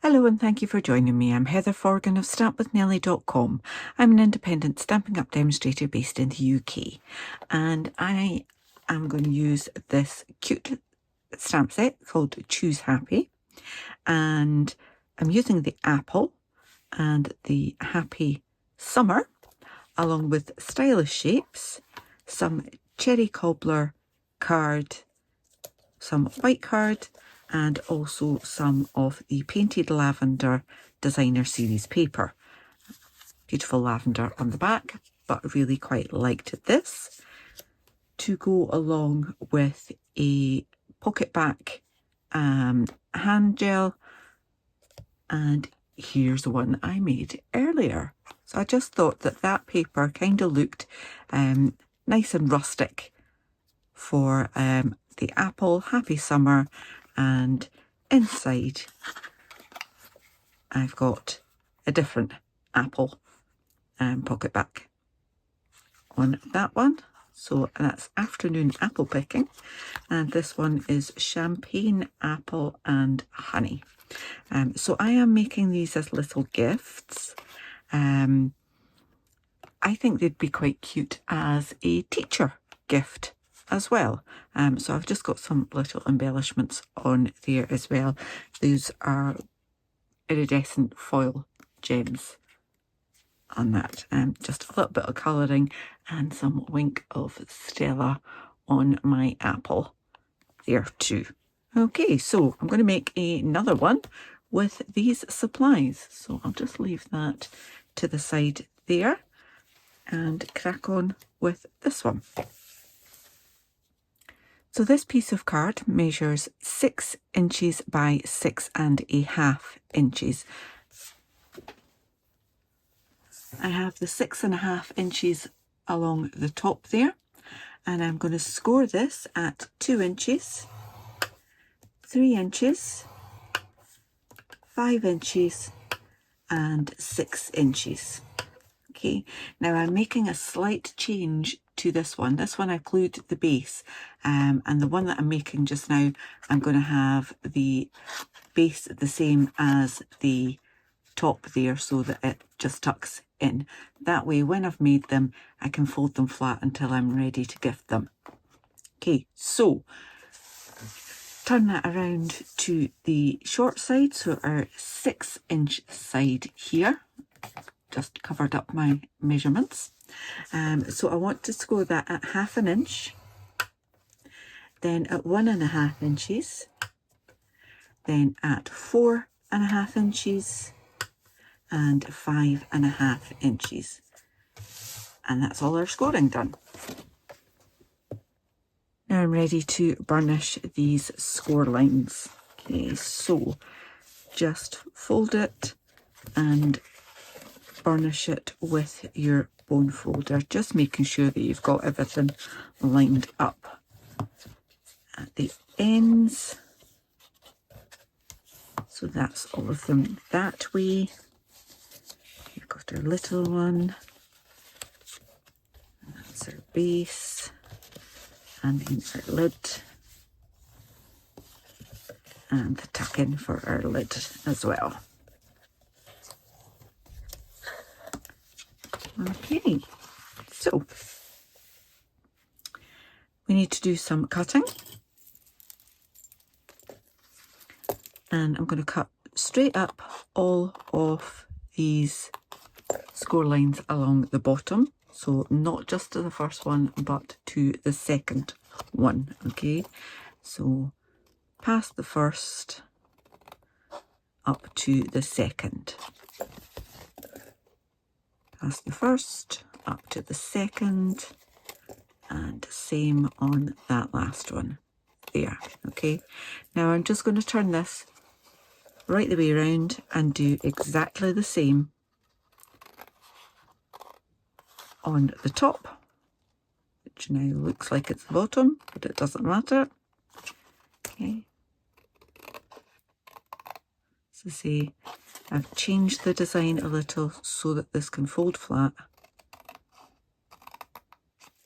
Hello and thank you for joining me. I'm Heather Forgan of stampwithnellie.com. I'm an independent Stampin' Up demonstrator based in the UK, and I am going to use this cute stamp set called Choose Happy, and I'm using the apple and the happy summer along with stylish shapes, some cherry cobbler card, some white card, and also some of the painted lavender designer series paper. Beautiful lavender on the back, but really quite liked this to go along with a PocketBac hand gel, and here's one I made earlier. So I just thought that that paper kind of looked nice and rustic for the apple, happy summer, and inside I've got a different apple PocketBac on that one. So that's afternoon apple picking, and this one is champagne apple and honey. So I am making these as little gifts. I think they'd be quite cute as a teacher gift as well. So I've just got some little embellishments on there as well. These are iridescent foil gems on that. Just a little bit of colouring and some wink of Stella on my apple there too. Okay, so I'm going to make another one with these supplies. So I'll just leave that to the side there and crack on with this one. So this piece of card measures 6 inches by 6.5 inches. I have the 6.5 inches along the top there, and I'm going to score this at 2 inches, 3 inches, 5 inches, and 6 inches. Okay, now I'm making a slight change to this one. This one I glued the base, and the one that I'm making just now, I'm going to have the base the same as the top there so that it just tucks in. That way, when I've made them, I can fold them flat until I'm ready to gift them. Okay, so turn that around to the short side, so our 6-inch side here. Just covered up my measurements. So I want to score that at 1/2 inch, then at 1.5 inches, then at 4.5 inches, and 5.5 inches. And that's all our scoring done. Now I'm ready to burnish these score lines. Okay, so just fold it and burnish it with your bone folder, just making sure that you've got everything lined up at the ends. So that's all of them that way. We've got our little one, and that's our base, and then our lid, and the tuck in for our lid as well. Okay, so we need to do some cutting, and I'm going to cut straight up all of these score lines along the bottom, so not just to the first one but to the second one. Okay, so past the first up to the second, past the first up to the second, and same on that last one there. Okay, now I'm just going to turn this right the way around and do exactly the same on the top, which now looks like it's the bottom, but it doesn't matter. Okay, so see, I've changed the design a little so that this can fold flat.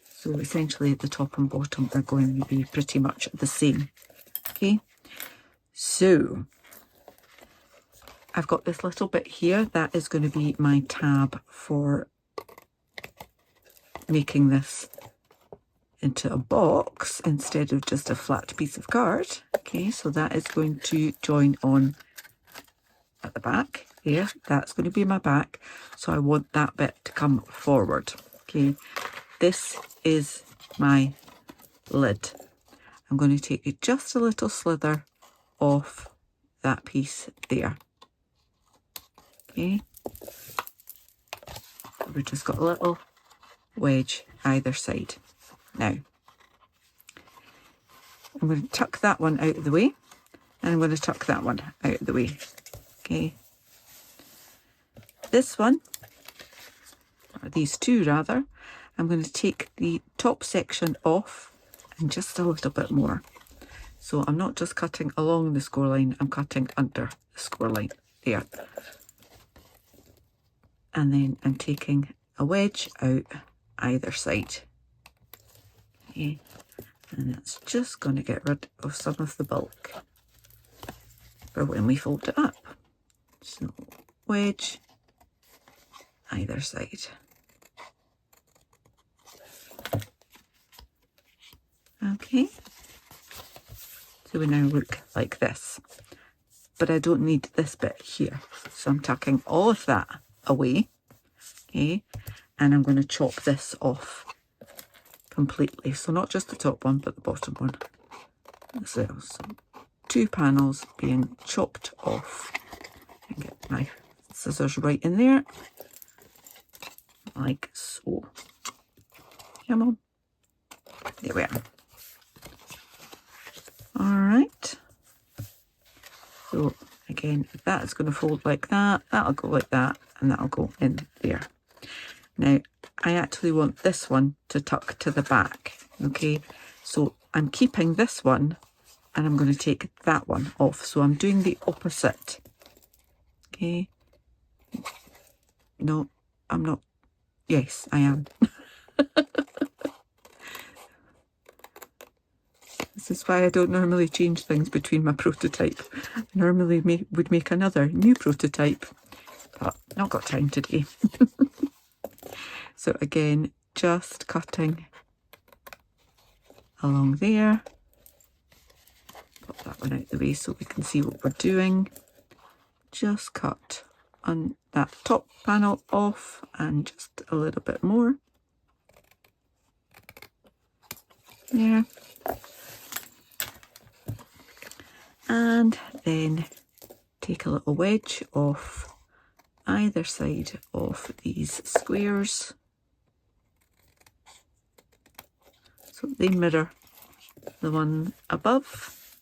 So essentially the top and bottom are going to be pretty much the same. Okay, so I've got this little bit here that is going to be my tab for making this into a box instead of just a flat piece of card. Okay, so that is going to join on at the back here. That's going to be my back, so I want that bit to come forward. Okay, this is my lid. I'm going to take just a little slither off that piece there. Okay, we've just got a little wedge either side. Now I'm going to tuck that one out of the way, and I'm going to tuck that one out of the way. Okay, this one, or these two rather, I'm going to take the top section off and just a little bit more. So I'm not just cutting along the score line, I'm cutting under the score line there. And then I'm taking a wedge out either side. Okay, and that's just going to get rid of some of the bulk for when we fold it up. So wedge either side. Okay, so we now look like this, but I don't need this bit here, so I'm tucking all of that away. Okay, and I'm going to chop this off completely, so not just the top one but the bottom one as well. So 2 panels being chopped off. I get my scissors right in there, like so. Come on, there we are. All right, so again, that is going to fold like that, that'll go like that, and that'll go in there. Now I actually want this one to tuck to the back. Okay, so I'm keeping this one and I'm going to take that one off, so I'm doing the opposite. Okay, no, I'm not. Yes, I am. This is why I don't normally change things between my prototype. I normally would make another new prototype, but not got time today. So again, just cutting along there. Pop that one out the way so we can see what we're doing. Just cut on that top panel off and just a little bit more. There. And then take a little wedge off either side of these squares so they mirror the one above.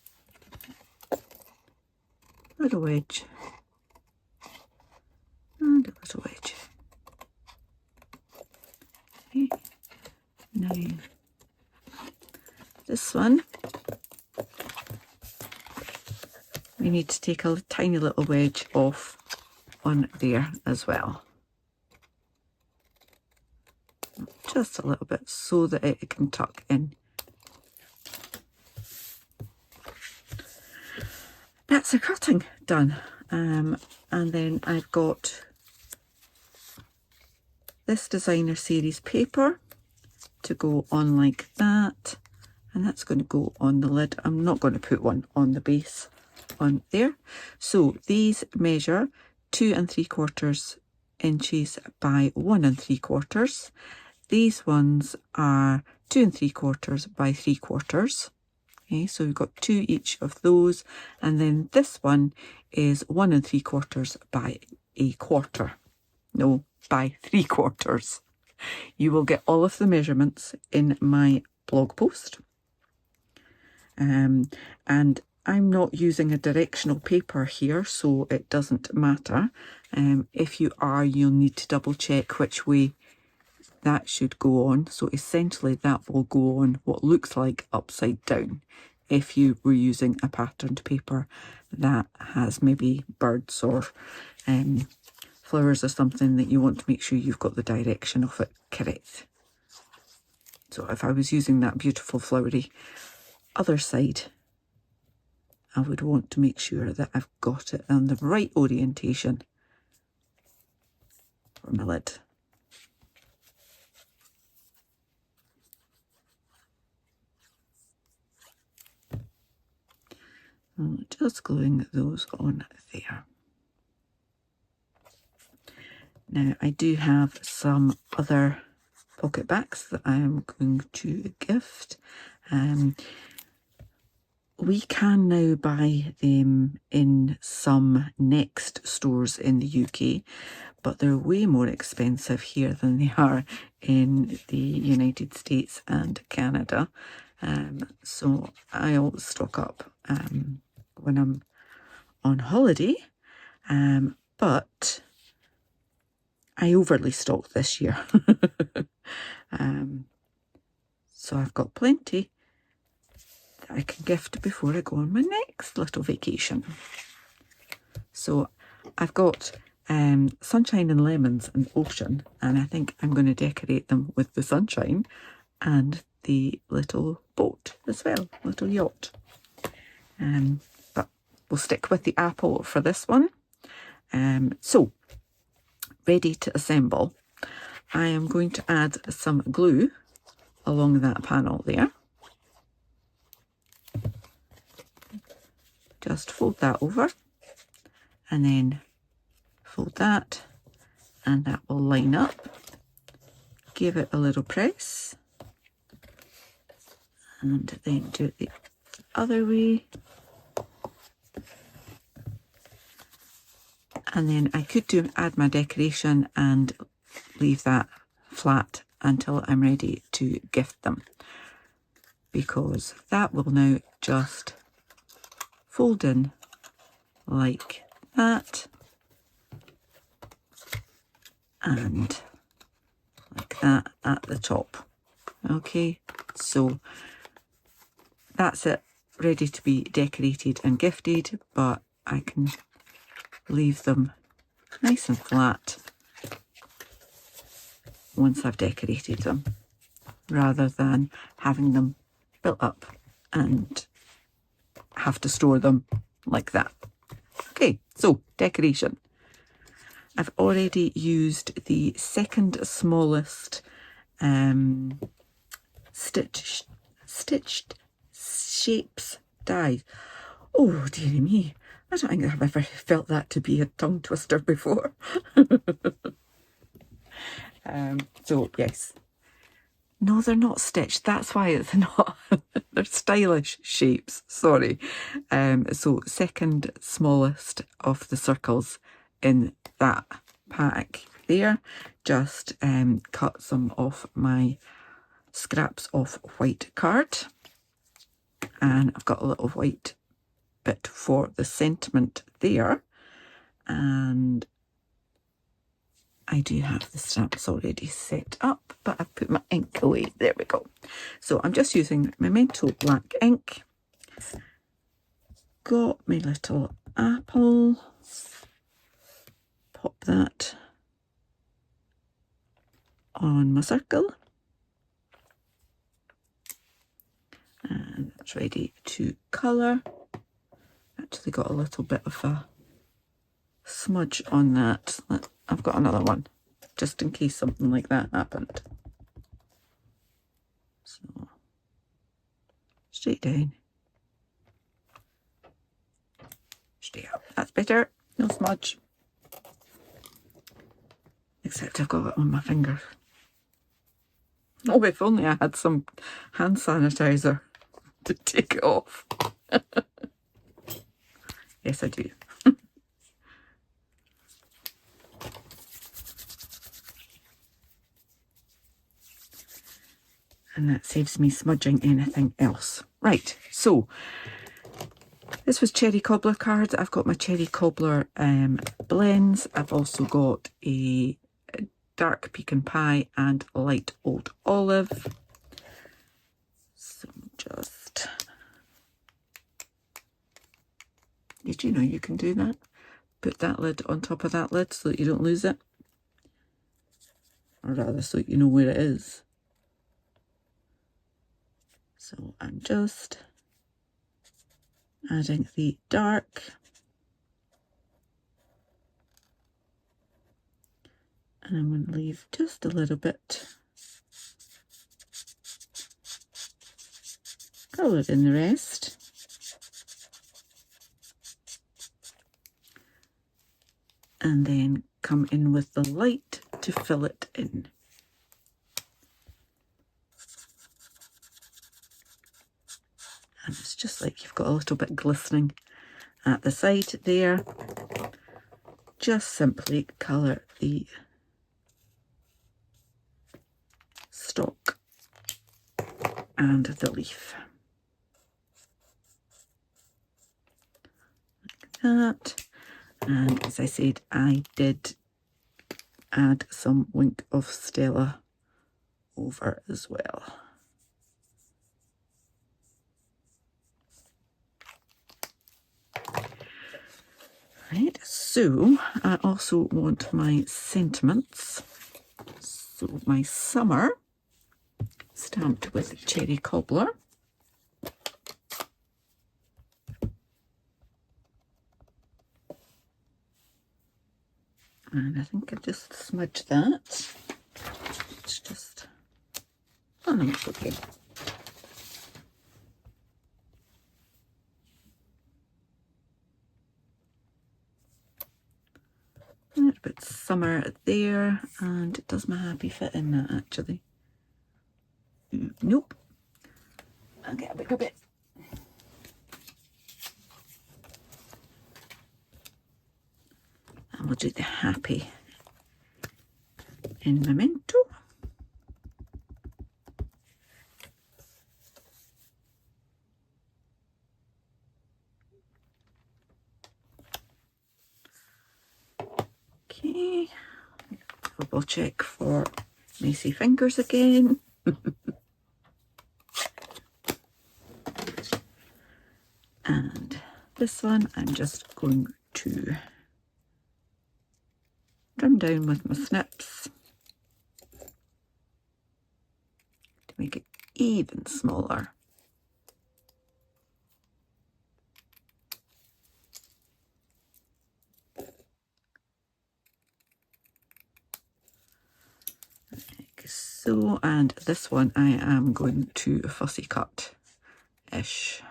Little wedge and a little wedge. Okay. Now this one, we need to take a tiny little wedge off on there as well. Just a little bit so that it can tuck in. That's the cutting done. And then I've got this designer series paper to go on like that, and that's going to go on the lid. I'm not going to put one on the base on there. So these measure 2 3/4 inches by 1 3/4. These ones are 2 3/4 by 3/4. Okay, so we've got 2 each of those, and then this one is 1 3/4 by 1/4. No, by 3/4. You will get all of the measurements in my blog post. And I'm not using a directional paper here, so it doesn't matter. If you are, you'll need to double check which way that should go on. So essentially that will go on what looks like upside down if you were using a patterned paper that has maybe birds or flowers or something that you want to make sure you've got the direction of it correct. So if I was using that beautiful flowery other side, I would want to make sure that I've got it on the right orientation for my lid. I'm just gluing those on there. Now I do have some other PocketBacs that I am going to gift. We can now buy them in some Next stores in the UK, but they're way more expensive here than they are in the United States and Canada. So I always stock up when I'm on holiday, but I overly stocked this year. So I've got plenty that I can gift before I go on my next little vacation. So I've got sunshine and lemons and ocean, and I think I'm going to decorate them with the sunshine and the little boat as well, little yacht. But we'll stick with the apple for this one. So ready to assemble. I am going to add some glue along that panel there. Just fold that over and then fold that, and that will line up. Give it a little press and then do it the other way. And then I could add my decoration and leave that flat until I'm ready to gift them, because that will now just fold in like that and like that at the top. Okay, so that's it, ready to be decorated and gifted, but I can leave them nice and flat once I've decorated them, rather than having them built up and have to store them like that. Okay, so decoration. I've already used the second smallest stitched shapes die. Oh dearie me, I don't think I've ever felt that to be a tongue twister before. So yes, no, they're not stitched, that's why it's not. They're stylish shapes, sorry. So second smallest of the circles in that pack there. Just cut some of my scraps of white card, and I've got a little white bit for the sentiment there, and I do have the stamps already set up, but I've put my ink away. There we go. So I'm just using Memento black ink. Got my little apple. Pop that on my circle. And that's ready to colour. Actually got a little bit of a smudge on that. I've got another one, just in case something like that happened. So, straight down. Straight up. That's better. No smudge. Except I've got it on my finger. Oh, if only I had some hand sanitizer to take it off. Yes, I do. And that saves me smudging anything else. Right, so this was cherry cobbler cards. I've got my cherry cobbler blends. I've also got a dark pecan pie and light old olive. So just, did you know you can do that? Put that lid on top of that lid so that you don't lose it, or rather so you know where it is. So I'm just adding the dark, and I'm going to leave just a little bit colour in the rest. And then come in with the light to fill it in. And it's just like you've got a little bit glistening at the side there. Just simply colour the stalk and the leaf. Like that. And as I said, I did add some Wink of Stella over as well. Right, so I also want my sentiments. So my summer, stamped with cherry cobbler. And I think I just smudged that. It's just, oh no, it's okay. A little bit summer there, and does my happy fit in that actually? Nope. I'll get a bigger bit. And we'll do the happy in Memento. Okay, double check for messy fingers again. And this one I'm just going to trim down with my snips to make it even smaller. Like so, and this one I am going to fussy cut-ish.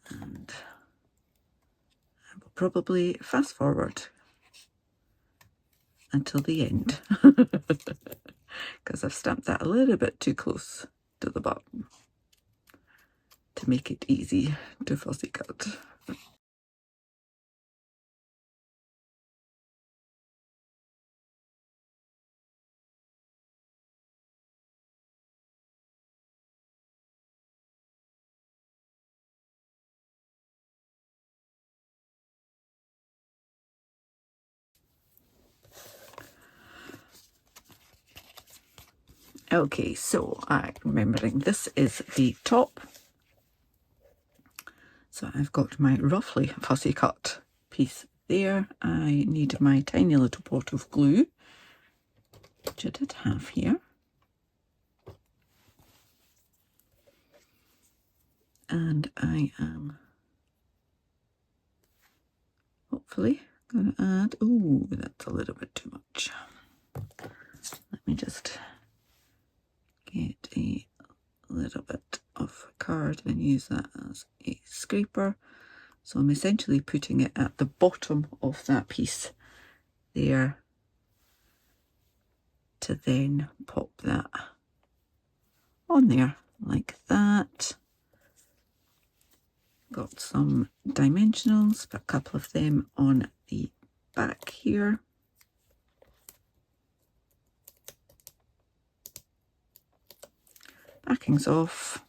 And I will probably fast forward until the end because I've stamped that a little bit too close to the bottom to make it easy to fussy cut. Okay, so I'm remembering this is the top. So I've got my roughly fussy cut piece there. I need my tiny little pot of glue, which I did have here. And I am hopefully going to add, oh, that's a little bit too much. Let me just get a little bit of card and use that as a scraper. So I'm essentially putting it at the bottom of that piece there to then pop that on there like that. Got some dimensionals, but a couple of them on the back here. Backing's off.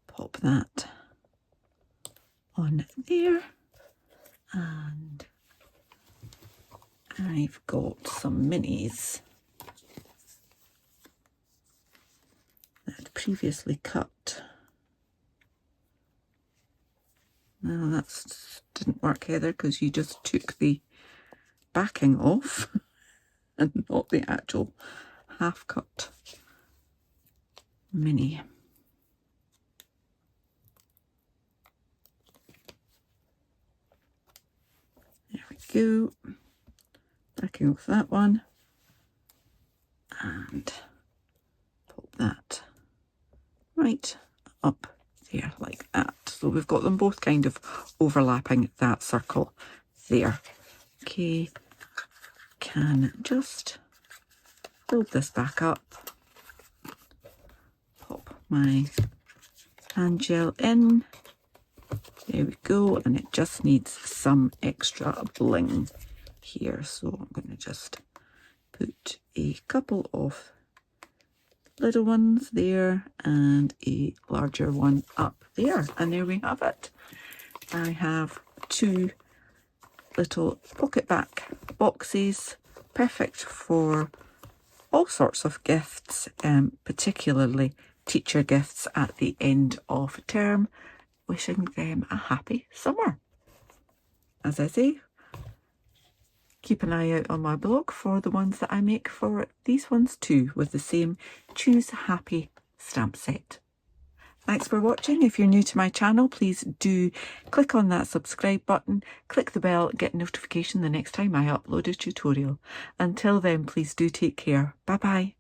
Pop that on there. And I've got some minis that I'd previously cut. No, that didn't work either because you just took the backing off and not the actual half cut mini. There we go. Backing off that one and pop that right up there like that. So we've got them both kind of overlapping that circle there. Okay, can just build this back up, pop my hand gel in, there we go, and it just needs some extra bling here, so I'm going to just put a couple of little ones there and a larger one up there, and there we have it. I have 2 little PocketBac boxes, perfect for all sorts of gifts, particularly teacher gifts at the end of term. Wishing them a happy summer. As I say, keep an eye out on my blog for the ones that I make for these ones too, with the same Choose Happy stamp set. Thanks for watching. If you're new to my channel, please do click on that subscribe button, click the bell, get notification the next time I upload a tutorial. Until then, please do take care. Bye bye.